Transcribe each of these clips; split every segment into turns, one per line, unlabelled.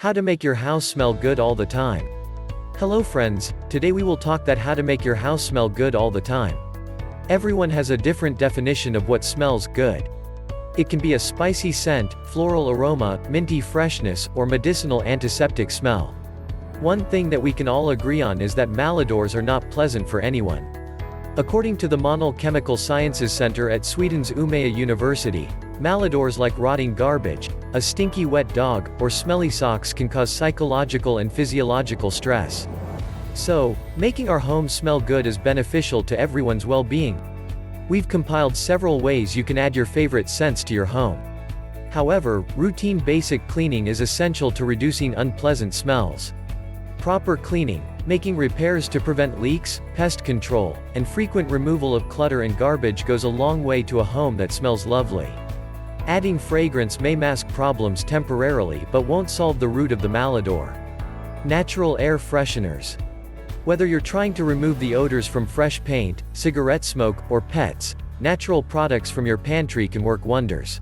How to make your house smell good all the time. Hello friends, today we will talk that how to make your house smell good all the time. Everyone has a different definition of what smells good. It can be a spicy scent, floral aroma, minty freshness, or medicinal antiseptic smell. One thing that we can all agree on is that malodors are not pleasant for anyone. According to the Monell Chemical Sciences Center at Sweden's Umea University, malodors like rotting garbage, a stinky wet dog, or smelly socks can cause psychological and physiological stress. So, making our homes smell good is beneficial to everyone's well-being. We've compiled several ways you can add your favorite scents to your home. However, routine basic cleaning is essential to reducing unpleasant smells. Proper cleaning, making repairs to prevent leaks, pest control, and frequent removal of clutter and garbage goes a long way to a home that smells lovely. Adding fragrance may mask problems temporarily but won't solve the root of the malodor. Natural air fresheners. Whether you're trying to remove the odors from fresh paint, cigarette smoke, or pets, natural products from your pantry can work wonders.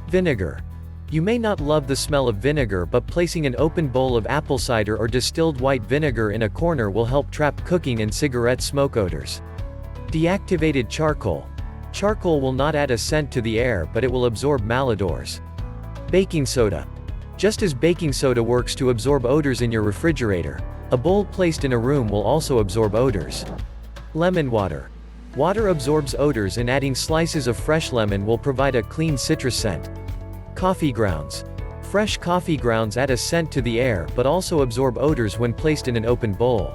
Vinegar. You may not love the smell of vinegar, but placing an open bowl of apple cider or distilled white vinegar in a corner will help trap cooking and cigarette smoke odors. Deactivated charcoal. Charcoal will not add a scent to the air, but it will absorb malodors. Baking soda. Just as baking soda works to absorb odors in your refrigerator, a bowl placed in a room will also absorb odors. Lemon water. Water absorbs odors, and adding slices of fresh lemon will provide a clean citrus scent. Coffee grounds. Fresh coffee grounds add a scent to the air but also absorb odors when placed in an open bowl.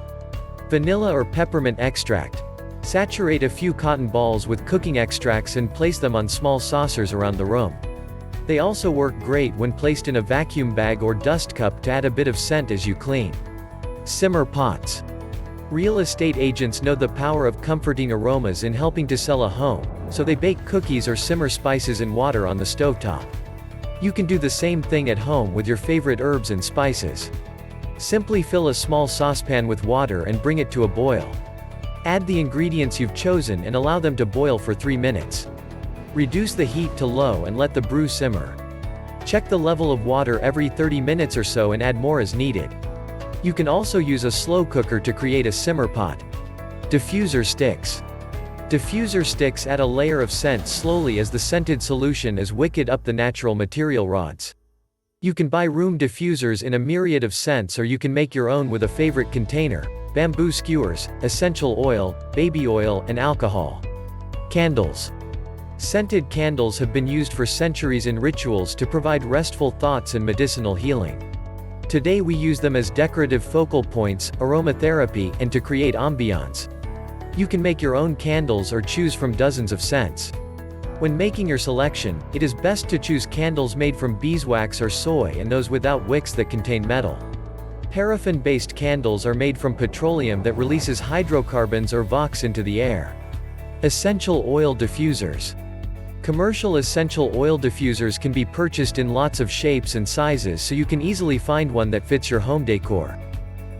Vanilla or peppermint extract. Saturate a few cotton balls with cooking extracts and place them on small saucers around the room. They also work great when placed in a vacuum bag or dust cup to add a bit of scent as you clean. Simmer pots. Real estate agents know the power of comforting aromas in helping to sell a home, so they bake cookies or simmer spices in water on the stovetop. You can do the same thing at home with your favorite herbs and spices. Simply fill a small saucepan with water and bring it to a boil. Add the ingredients you've chosen and allow them to boil for 3 minutes. Reduce the heat to low and let the brew simmer. Check the level of water every 30 minutes or so and add more as needed. You can also use a slow cooker to create a simmer pot. Diffuser sticks. Diffuser sticks add a layer of scent slowly as the scented solution is wicked up the natural material rods. You can buy room diffusers in a myriad of scents, or you can make your own with a favorite container: bamboo skewers, essential oil, baby oil, and alcohol. Candles. Scented candles have been used for centuries in rituals to provide restful thoughts and medicinal healing. Today we use them as decorative focal points, aromatherapy, and to create ambiance. You can make your own candles or choose from dozens of scents. When making your selection, it is best to choose candles made from beeswax or soy and those without wicks that contain metal. Paraffin-based candles are made from petroleum that releases hydrocarbons or VOCs into the air. Essential oil diffusers. Commercial essential oil diffusers can be purchased in lots of shapes and sizes, so you can easily find one that fits your home decor.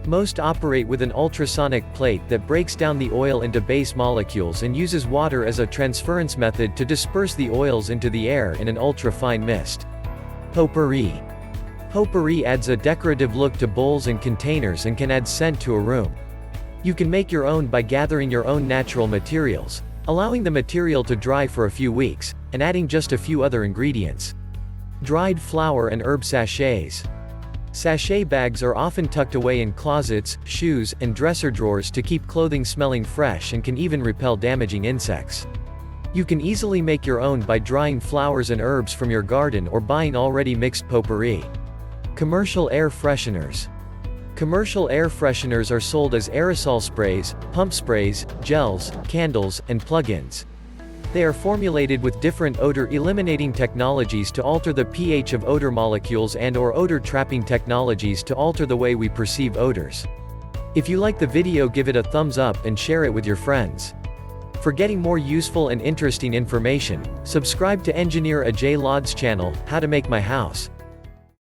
Most operate with an ultrasonic plate that breaks down the oil into base molecules and uses water as a transference method to disperse the oils into the air in an ultra-fine mist. Potpourri. Potpourri adds a decorative look to bowls and containers and can add scent to a room. You can make your own by gathering your own natural materials, allowing the material to dry for a few weeks, and adding just a few other ingredients. Dried flower and herb sachets. Sachet bags are often tucked away in closets, shoes, and dresser drawers to keep clothing smelling fresh and can even repel damaging insects. You can easily make your own by drying flowers and herbs from your garden or buying already mixed potpourri. Commercial air fresheners. Commercial air fresheners are sold as aerosol sprays, pump sprays, gels, candles, and plug-ins. They are formulated with different odor-eliminating technologies to alter the pH of odor molecules and/or odor-trapping technologies to alter the way we perceive odors. If you like the video, give it a thumbs up and share it with your friends. For getting more useful and interesting information, subscribe to Engineer Ajay Lod's channel, How to Make My House.